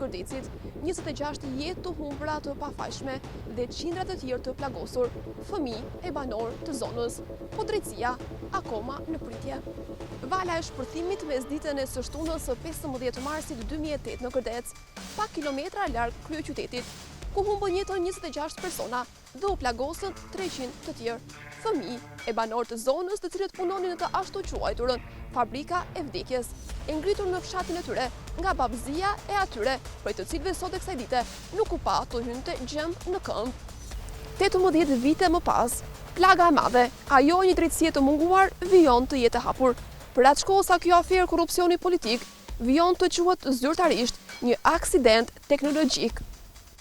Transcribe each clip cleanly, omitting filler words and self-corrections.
Gërdecit, 26 jetë të humbura të pafajshme dhe qindra të tjerë të plagosur, fëmijë e banor të zonës, po drejtësia akoma në pritje. Vala e shpërthimit mes ditën e së shtunës së 15 marsit 2008 në Gërdec, pak kilometra larg kryeqytetit, ku humbën jetën 26 persona dhe u plagosën 300 të tjerë, fëmijë e banor të zonës të cilët punonin në të ashtu quajturën fabrika e vdekjes, e ngritur në fshatin e tyre nga babëzia e atyre, prej të cilëve sot e kësaj dite nuk u pa të hynte gjemb në këmbë. 18 vite më pas, plaga e madhe, ajo një drejtësie të munguar, vijon të jetë hapur. Për atë shkollë sa kjo aferë korrupsioni politik, vijon të quhet zyrtarisht një aksident teknologjik.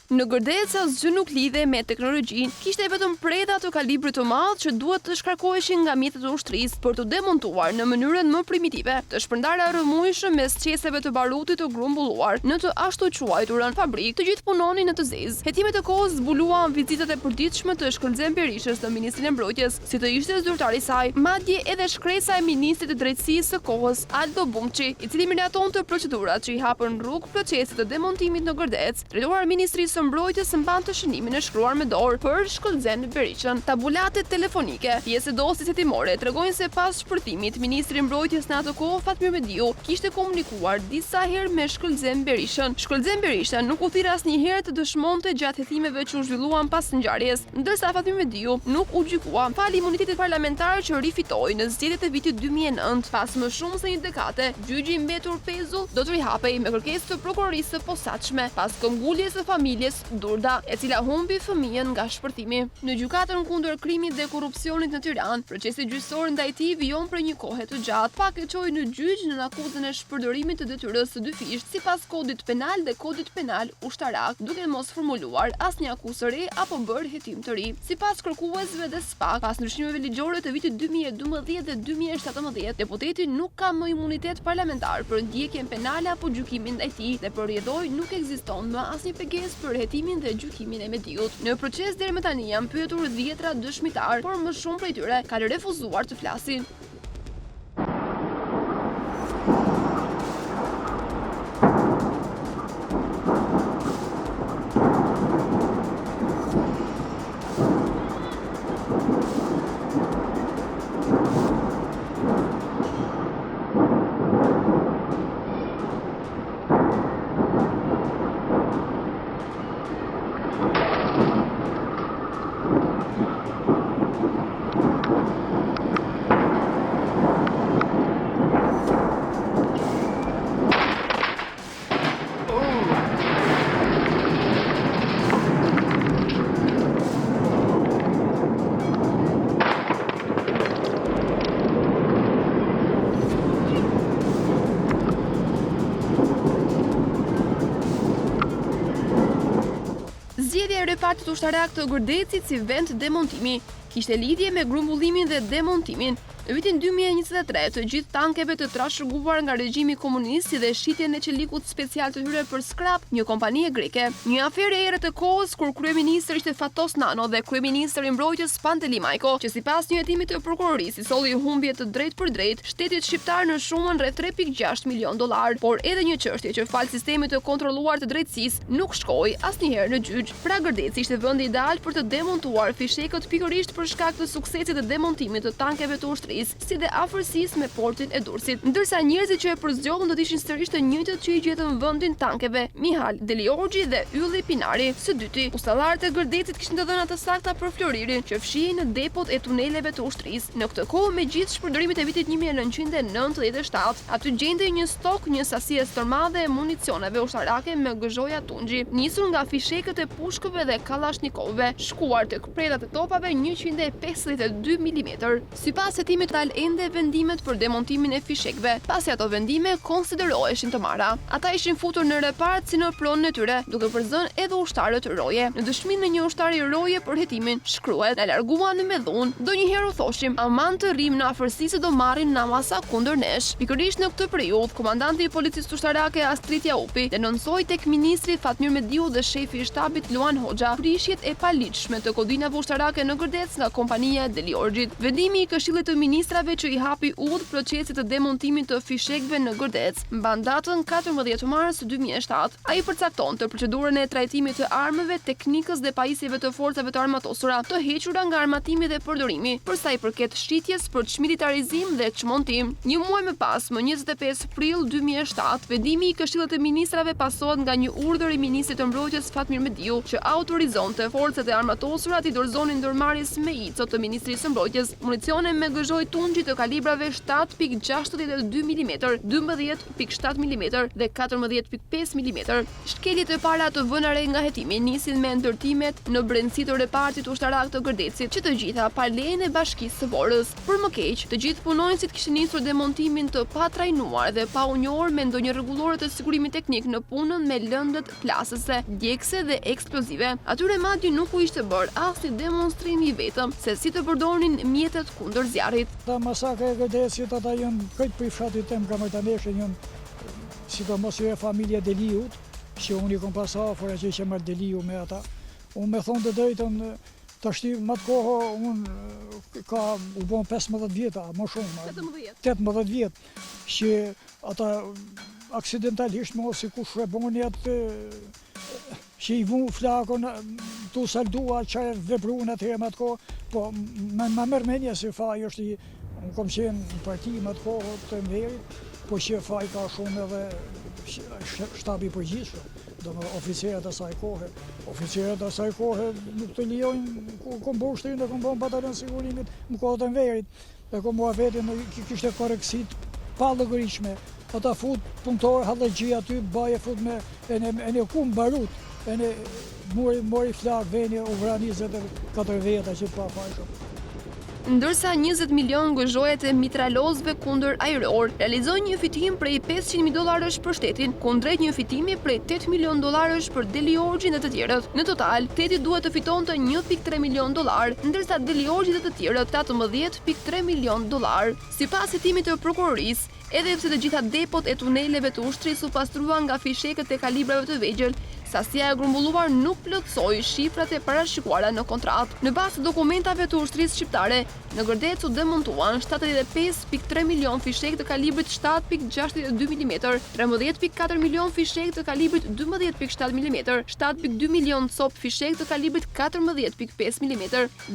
Në Gërdec asgjë nuk lidhe me teknologjinë, kishte vetëm preda të kalibrit të madh që duhet të shkarkoheshin nga mjetet e ushtrisë për të demontuar në mënyrën më primitive, të shpërndarë rrëmujshëm mes qeseve të barutit të grumbulluar në të ashtu quajturën fabrik, të gjithë punonin në të zezë. Hetimet e kohës zbuluan vizitat e përditshme të Shkëlqen Berishës në Ministrinë e Mbrojtjes, si të ishte zyrtari i saj, madje edhe shkresa e ministrit të drejtësisë së kohës, Aldo Bumçi, i cili miratonte procedurat që i hapën rrugë procesit të demontimit në Gërdec. Drejtuar Ministrisë së Mbrojtjes mban të shënimin e shkruar me dorë për Shkëlqen Berishën. Tabulatet telefonike, pjesë dosjes hetimore tregojnë se pas shpërthimit, ministri i Mbrojtjes në atë kohë Fatmir Mediu kishte komunikuar disa herë me Shkëlqen Berishën. Shkëlqen Berisha nuk u thirr asnjëherë të dëshmonte gjatë hetimeve që u zhvilluan pas ngjarjes, ndërsa Fatmir Mediu nuk u gjykua. Fali imunitetit parlamentar që rifitoi në zgjedhjet e vitit 2009, pas më shumë se një dekade, gjyqi i mbetur Pezull do të rihapej me kërkesë të prokurorisë së posaçme pas këmbguljes së familjes Durda, e cila humbi fëmijën nga shpërthimi. Në gjykatën kundër krimit dhe korrupsionit në Tiranë, procesi gjyqësor ndaj tij vijon për një kohë të gjatë, pak e çoi në gjyq në akuzën e shpërdorimit të detyrës së dyfish sipas kodit penal dhe kodit penal ushtarak, duke mos formuluar asnjë akuzë të re apo bërë hetim të ri. Sipas kërkuesve dhe SPAK, pas ndryshimeve ligjore të vitit 2012 dhe 2017, deputeti nuk ka më imunitet parlamentar për ndjekjen penale apo gjykimin ndaj tij dhe për rrjedhoi nuk ekziston më asnjë pegesë për hetimin dhe gjykimin e Mediut. Në proces deri më tani janë pyetur 10 dëshmitar, por më shumë prej tyre kanë refuzuar të flasin. Zgjedhja e repartit ushtarak të Gërdecit si vend demontimi kishte lidhje me grumbullimin dhe demontimin. Në vitin 2023, të gjithë tankeve të trashëguar nga regjimi komunist dhe shitjen e qelikut special të hyre për skrap, një kompani greke. Një aferë e erët e kohës kur kryeministri ishte Fatos Nano dhe kryeministri i Mbrojtjes Panteli Majko, që sipas një hetimi të prokurorisë solli humbje të drejtë për drejtë shtetit shqiptar në shumën rreth 3.6 milion dollar, por edhe një çështje që fal sistemit të kontrolluar të drejtësisë nuk shkoi asnjëherë në gjyq. Pra Gërdeci ishte vendi ideal për të demontuar fishekët pikërisht për shkak të suksesit të demontimit të tankeve të ushtrisë, si dhe afërsisë me portin e Durrësit. Ndërsa njerëzit që e përzgjollën do të ishin sërish të njëjtët që i gjetën vendin tankeve, Mihal Deliorgji dhe Ylli Pinari. Së dyti, ustallarët e Gërdecit kishin të dhëna të sakta për Floririn, që fshihen në depot e tuneleve të ushtrisë. Në këtë kohë, me gjithë shpërdorimit e vitit 1997, aty gjendej një stok, një sasi e stërmadhe e municioneve ushtarake me gëzhoja Tunxhi, nisur nga fishekët e pushkëve dhe kalashnikovëve, shkuar tek predat e topave 152 mm. Sipas hetimit ende vendimet për demontimin e fishekëve, pasi ato vendime konsideroheshin të marra. Ata ishin futur në repart si në pronën e tyre, duke përzënë edhe ushtarët roje. Në dëshminë me një ushtari roje për hetimin, shkruhet: "Na larguan me dhunë, donjëherë u thoshim, aman të rrim në afërsi se do marrin namasa kundër nesh." Pikërisht në këtë periudhë, komandanti i policisë ushtarake Astrit Jaupi denonsoi tek ministri Fatmir Mediu dhe shefi i shtabit Luan Hoxha prishjet e paligjshme të kodinave ushtarake në Gërdec nga kompania Deliorgjit. Vendimi i Këshillit të Ministrave që i hapi udhë procesit të demontimit të fishekëve në Gërdec, mban datën 14 mars 2007. Ai përcakton të procedurën e trajtimit të armëve, teknikës dhe pajisjeve të forcave të armatosura, të hequra nga armatimi dhe përdorimi, për sa i përket shitjes për çmilitarizim dhe çmontim. Një muaj më pas, më 25 prill 2007, vendimi i Këshillit të Ministrave pasohet nga një urdhër i Ministrit të Mbrojtjes Fatmir Mediu, që autorizonte forcat e armatosurat i dorëzonin ndërmarrjes me ICO të Ministrisë së Mbrojtjes municione me gëzhoj tungji të kalibrave 7.62 mm, 12.7 mm dhe 14.5 mm. Shkeljet e para të vëna re nga hetimi nisin me ndërtimet në brendësi të repartit ushtarak të Gërdecit, që të gjitha pa lejen e Bashkisë së Vorës. Për më keq, të gjithë punonjësit kishin nisur demontimin të patrajnuar dhe pa u njohur me ndonjë rregullore të sigurimit teknik në punën me lëndët plasëse, djegëse dhe eksplozive. Atyre madje nuk u ishte bërë asnjë demonstrim i vetëm se si të përdornin mjetet kundër zjarrit. Ta masakra e Gërdecit ata janë këtë për fshatit tem Kamajtaneshën janë sidomos e familja Deliut, që unë i kom pas afër që marr Deliu me ata. Unë me thonë të drejtën, tashti më të kohë unë u bon 15 vjeta, më shumë, 18 vjetë, që ata aksidentalisht mos si kush e boni atë që i vu flakon tu saldua që e vepruan atëherë më atë kohë, po më mërmenja se faj është unë kom qenë në parti më atë kohë të Enverit, po që faj ka shumë edhe shtabi përgjithshëm, do me oficerët e saj kohë. Oficerët e saj kohë nuk të lijojnë, kom bërë shtrin dhe kom bërë batalion sigurimit në kohët e Enverit, dhe kom mua vetin kishte koreksit pa llogëritshme. Ata fut punëtor hallëgji aty, baje fut me e ne kum barut, e ne mori flak veni u vra 24 veta që pa fajshëm. Ndërsa 20 milion gëzhojet e mitralozëve kundër ajror realizojnë një fitim prej $500.000 për shtetin, kundrejt një fitimi prej $8 milion për Deliorgjin dhe të tjerët. Në total, shteti duhet të fitonte $1.3 milion, ndërsa Deliorgji dhe të tjerët $18.3 milion. Sipas hetimit të prokurorisë, edhe pse të gjitha depot e tuneleve të ushtrisë u pastruan nga fishekët e kalibrave të vegjël, sasia e grumbulluar nuk plotësoi shifrat e parashikuara në kontratë. Në bazë të dokumentave të ushtrisë shqiptare, në Gërdec u demontuan 75.3 milion fishek të kalibrit 7.62 mm, 13.4 milion fishek të kalibrit 12.7 mm, 7.2 milion cop fishek të kalibrit 14.5 mm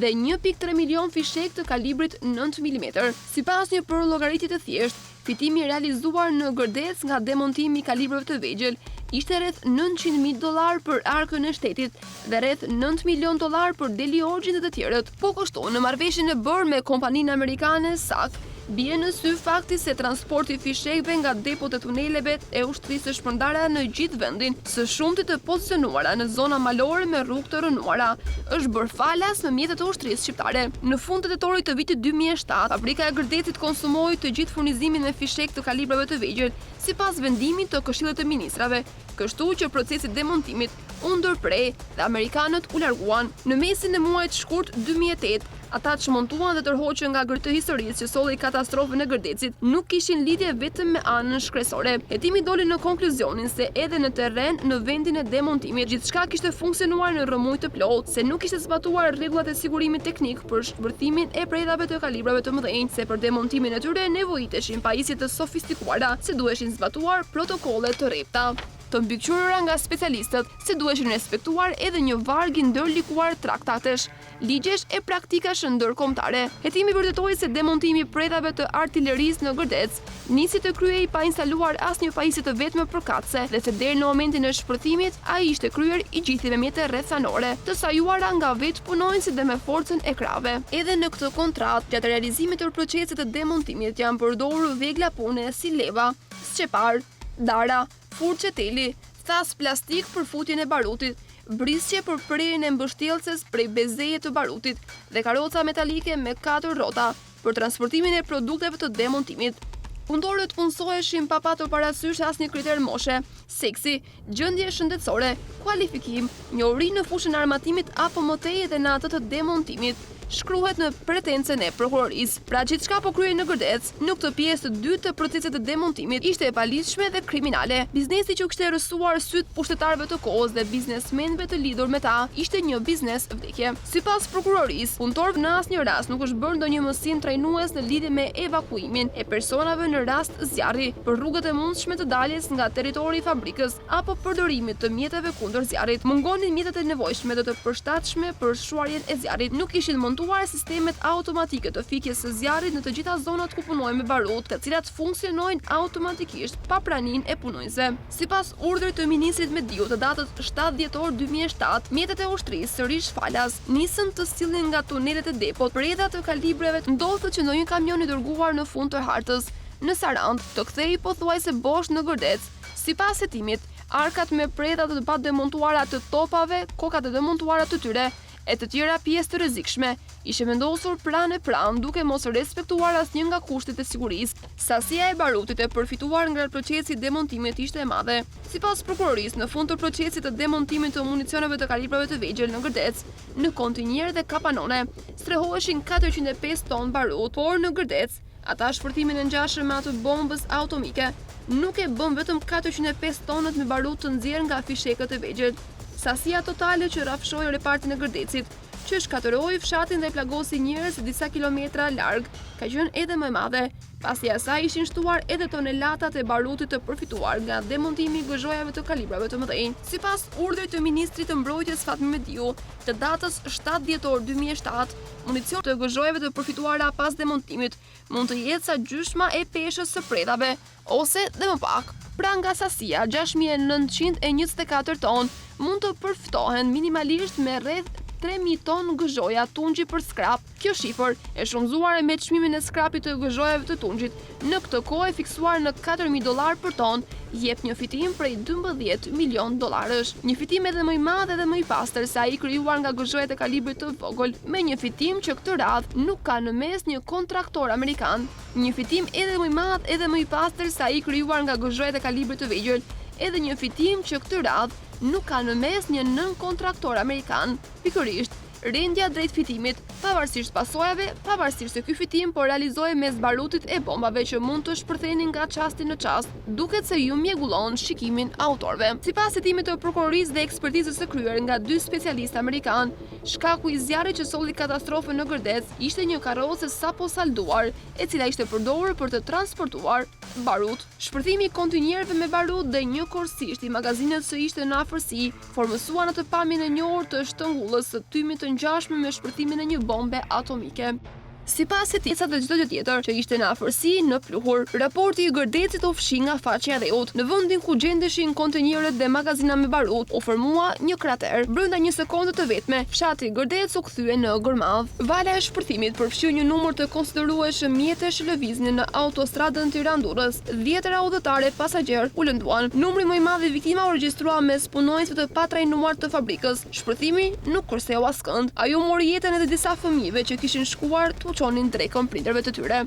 dhe 1.3 milion fishek të kalibrit 9 mm. Sipas një llogaritje të thjeshtë, fitimi realizuar në Gërdec nga demontimi i kalibrave të vegjël ishte rreth $900.000 për arkën e shtetit dhe rreth $9 milion për Deliorgjin dhe të tjerët. Po kështu, në marrëveshjen e bërë me kompaninë amerikane SAC, bie në sy fakti se transporti fishekëve nga depot e tuneleve e ushtrisë së shpërndarë në gjithë vendin, së shumti të pozicionuara në zona malore me rrugë të rënuara, është bërë falas me mjetet e ushtrisë shqiptare. Në fund të tetorit të vitit 2007, fabrika e Gërdecit konsumoi të gjithë furnizimin me fishek të kalibrave të vegjël, sipas vendimit të Këshillit të Ministrave, kështu që procesi demontimit u ndërprej dhe amerikanët u larguan. Në mesin e muajit shkurt 2008, ata çmontuan dhe tërhoqën nga gërtë historisë që solli katastrofën e Gërdecit nuk kishin lidhje vetëm me anën shkresore. Hetimi doli në konkluzionin se edhe në terren në vendin e demontimit gjithçka kishte funksionuar në rrëmuj të plotë, se nuk kishte zbatuar rregullat e sigurimit teknik për shpërthimin e predhave të kalibrave të mëdhenj, se për demontimin e tyre nevojiteshin pajisje të sofistikuara, se duheshin zbatuar protokolle të rrepta të mbikëqyrura nga specialistët, se duheshin respektuar edhe një varg i ndërlikuar traktatesh, ligjesh e praktikash ndërkombëtare. Hetimi vërtetoi se demontimi i predhave të artillerisë në Gërdec nisi të kryhej pa instaluar asnjë pajisje të vetme përkatëse dhe se deri në momentin e shpërthimit ai ishte kryer i gjithë me mjete rrethanore, të sajuara nga vetë punonjësit dhe me forcën e krave. Edhe në këtë kontratë, gjatë realizimit të procesit të demontimit janë përdorur vegla pune si leva, sqepar, dara, furçe teli, thas plastik për futjen e barutit, brisqe për prerjen e mbështjellses prej bezeje të barutit dhe karroca metalike me 4 rrota për transportimin e produkteve të demontimit. Punëtorët punësoheshin pa patur parasysh asnjë kriter moshe, seksi, gjendje shëndetësore, kualifikim, njohuri në fushën e armatimit apo më tej edhe në atë të demontimit. shkruhet në pretencën e prokurorisë. Pra gjithçka po kryej në Gërdec, në këtë pjesë të dytë të procesit të demontimit ishte e paligjshme dhe kriminale. Biznesi që kishte rrësuar syt pushtetarëve të kohës dhe biznesmenëve të lidhur me ta ishte një biznes vdekje. Sipas prokurorisë, punëtorët në asnjë rast nuk është bërë ndonjë mësim trajnues në lidhje me evakuimin e personave në rast zjarri, për rrugët e mundshme të daljes nga territori i fabrikës apo përdorimit të mjeteve kundër zjarrit. Mungonin mjetet e nevojshme dhe të përshtatshme për shuarjen e zjarrit. Nuk ishin montuar sistemet automatike të fikjes së zjarrit në të gjitha zonat ku punojnë me barut, të cilat funksionojnë automatikisht pa praninë e punonjësve. Sipas urdhrit të ministrit Mediu të datës 7 dhjetor 2007, mjetet e ushtrisë sërish falas nisën të sillnin nga tunelet e depot preda të kalibreve. Ndodhte që ndonjë kamion i dërguar në fund të hartës në Sarand të kthehej pothuajse bosh në Gërdec. Sipas hetimit, arkat me preda të pademontuara të topave, kokat e demontuara të tyre e të tjera pjesë të rrezikshme ishe vendosur pranë duke mos respektuar asnjë nga kushtet e sigurisë. Sasia e barutit e përfituar nga procesi i demontimit ishte e madhe. Sipas prokurorisë, në fund të procesit të demontimit të municioneve të kalibrave të vegjël në Gërdec, në kontinjer dhe kapanone, strehoheshin 405 ton barut, por në Gërdec, ata shpërtimin e ngjashëm me atë bombës atomike nuk e bën vetëm 405 tonët me barut të nxjerrë nga fishekët e vegjël. Sasia totale që rrafshoi repartin e Gërdecit, që shkatërroi fshatin dhe plagosi njerëz disa kilometra larg, ka qenë edhe më e madhe. Pasi asaj ishin shtuar edhe tonelatat e barutit të përfituar nga demontimi i gëzhojave të kalibrave të mëdhenj. Sipas urdhrit të ministrit të mbrojtjes Fatmi Mediu, të datës 7 dhjetor 2007, municion të gëzhojave të përfituara pas demontimit mund të jetë sa gjyshma e peshës së predave, ose dhe më pak. Pra nga sasia 6.924 ton mund të përftohen minimalisht me rreth 3.000 ton gëzhoja tungji për skrap. Kjo shifër e shumëzuar me çmimin e skrapit të gëzhojave të tungjit në këtë kohë e fiksuar në $4.000 për ton, jep një fitim prej $12 milion. Një fitim edhe më i madh edhe më i pastër se ai krijuar nga gëzhojat e kalibrit të vogël, me një fitim që këtë radhë nuk ka në mes një kontraktor amerikan. Një fitim edhe më i madh edhe më i pastër se ai krijuar nga gëzhojat e kalibrit të vegjël, edhe një fitim që këtë radhë nuk ka në mes një nën kontraktor amerikan. Pikërisht, rendja drejt fitimit, pavarësisht pasojave, pavarësisht se ky fitim po realizohej mes barutit e bombave që mund të shpërthenin nga çasti në çast, duket se ju mjegullon shikimin autorëve. Sipas hetimit të prokurorisë dhe ekspertizës së kryer nga 2 specialistë amerikan, shkaku i zjarrit që solli katastrofën në Gërdec ishte një karrocë sapo salduar, e cila ishte përdorur për të transportuar barut. Shpërthimi i kontinjerëve me barut dhe njëkohësisht i magazinët që ishte në afërsi formësuan atë pamjen e njohur të shtungullës së tymit të ngjashme me shpërtimin e një bombe atomike. Sipas hetimit dhe çdo gjë tjetër që ishte në afërsi në pluhur, raporti i Gërdecit u fshi nga faqja e rrehut. Në vendin ku gjendeshin kontenierët dhe magazina me barut, u formua një krater. Brenda një sekonde të vetme, fshati Gërdec u kthye në gërmadh. Vala e shpërthimit përfshi një numër të konsiderueshëm mjetesh lëviznin në autostradën Tiranë-Durrës. 10 udhëtarë pasagjer u lënduan. Numri më i madh i viktima u regjistrua mes punonjësve të patrajnuar të fabrikës. Shpërthimi nuk kurseu askënd. Ajo mori jetën edhe disa fëmijëve që kishin shkuar të qonin drekën prindërve të tyre.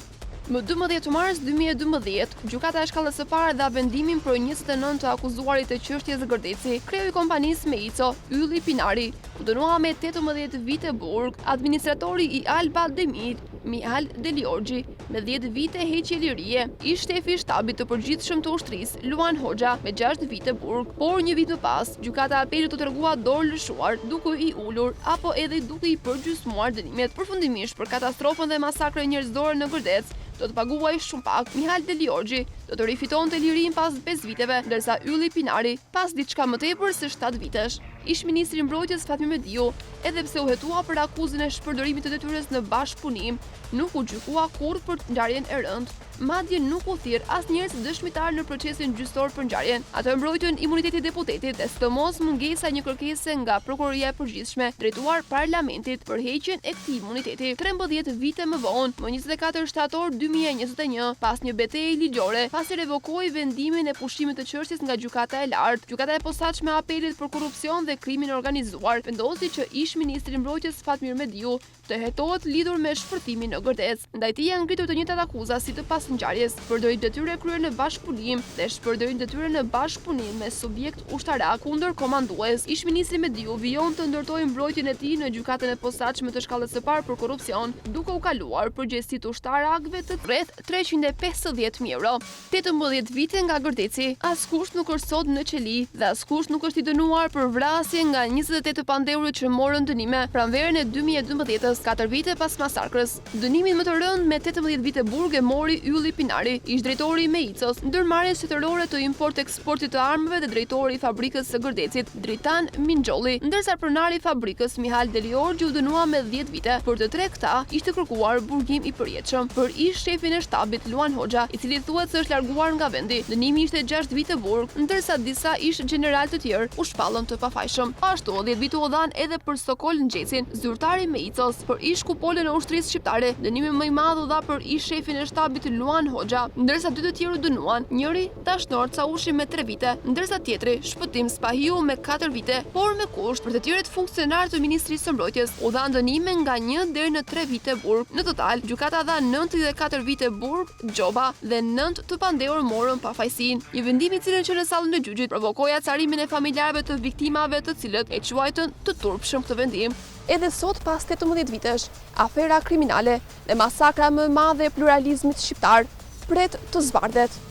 Më 12 mars 2012, gjykata e shkallës së parë dha vendimin për 29 të akuzuarit të çështjes së Gërdeci. Kreu i kompanisë Meico, Ylli Pinari, u dënua me 18 vite burg, administratori i Alba Demir, Mihal Deliorgji, me 10 vite heqje lirie, ish shefi i shtabit të përgjithshëm të ushtrisë, Luan Hoxha, me 6 vite burg. Por një vit më pas, gjykata e apelit u tregua dorë lëshuar, duke i ulur apo edhe duke i përgjysmuar dënimet. Përfundimisht për katastrofën dhe masakrën njerëzore në Gërdec, do të paguaj shumë pak. Mihal Deliorgji do të rifitonte lirinë pas 5 viteve, ndërsa Ylli Pinari pas diçka më tepër se 7 vitesh. Ish ministri i mbrojtjes Fatmi Mediu, edhe pse u hetua për akuzën e shpërdorimit të detyrës në bashkëpunim, nuk u gjykua kurrë për ngjarjen e rëndë. Madje nuk u thirr asnjëherë si dëshmitar në procesin gjyqësor për ngjarjen. Atë mbrojtën imuniteti i deputetit dhe sidomos mungesa një kërkese nga prokuroria e përgjithshme drejtuar parlamentit për heqjen e këtij imuniteti. 13 vite më vonë, më 24 shtator 2021, pas një betejë ligjore, pasi revokoi vendimin e pushimit të çështjes nga gjykata e lartë, gjykata e posaçme e apelit për korrupsion dhe dhe krimin organizuar, vendosi që ish ministri i mbrojtjes Fatmir Mediu të hetohet lidhur me shpërthimin në Gërdec. Ndaj tij janë ngritur të njëjtat akuza si të pasngjarjes, përdorje detyre kryer në bashkëpunim dhe shpërdorim detyre në bashkëpunim me subjekt ushtarak kundër komandues. Ish ministri Mediu vijon të ndërtojë mbrojtjen e tij në gjykatën e posaçme të shkallës së parë për korrupsion, duke u kaluar përgjegjësitë ushtarakëve të rreth 350.000 euro. 18 vite nga Gërdeci, askush nuk është sot në qeli dhe askush nuk është i dënuar për vrasje nga 28 të pandeurit që morën dënime pranverën e 2012-s, 4 vite pas masakrës. Dënimin më të rënd me 18 vite burg e mori Ylli Pinari, ish drejtori i Meicos, ndërmarrjes shtetërore të import-eksportit të armëve dhe drejtori i fabrikës së Gërdecit, Dritan Minxholli, ndërsa pronari i fabrikës Mihal Deliorgji u dënua me 10 vite. Për të tre këta ishte kërkuar burgim i përjetshëm. Për ish shefin e shtabit Luan Hoxha, i cili thuhet se është larguar nga vendi, dënimi ishte 6 vite burg, ndërsa disa ish general të tjerë u shpallën të pafajshëm. Ashtu 10 vite u dhan edhe për Sokol Ngjesin, zyrtari i Meicos. Për ish kupole në ushtrisë shqiptare, dënimi më i madh u dha për ish shefin e shtabit Luan Hoxha, ndërsa dy të tjerë u dënuan, njëri Tashnor Caushi me 3 vite, ndërsa tjetri Shpëtim Spahiu me 4 vite, por me kusht për të tjerët funksionar të Ministrisë së Mbrojtjes u dhan dënime nga 1 deri në 3 vite burg. Në total, gjykata dha 94 vite burg gjoba dhe 9 të pandehur morën pafajësinë. Një vendim i cili që në sallën e gjyqit provokoi acarimin e familjarëve të viktimave, të cilët e quajtën të turpshëm këtë vendim. Edhe sot pas 18 vitesh, afera kriminale dhe masakra më e madhe e pluralizmit shqiptar pret të zbardhet.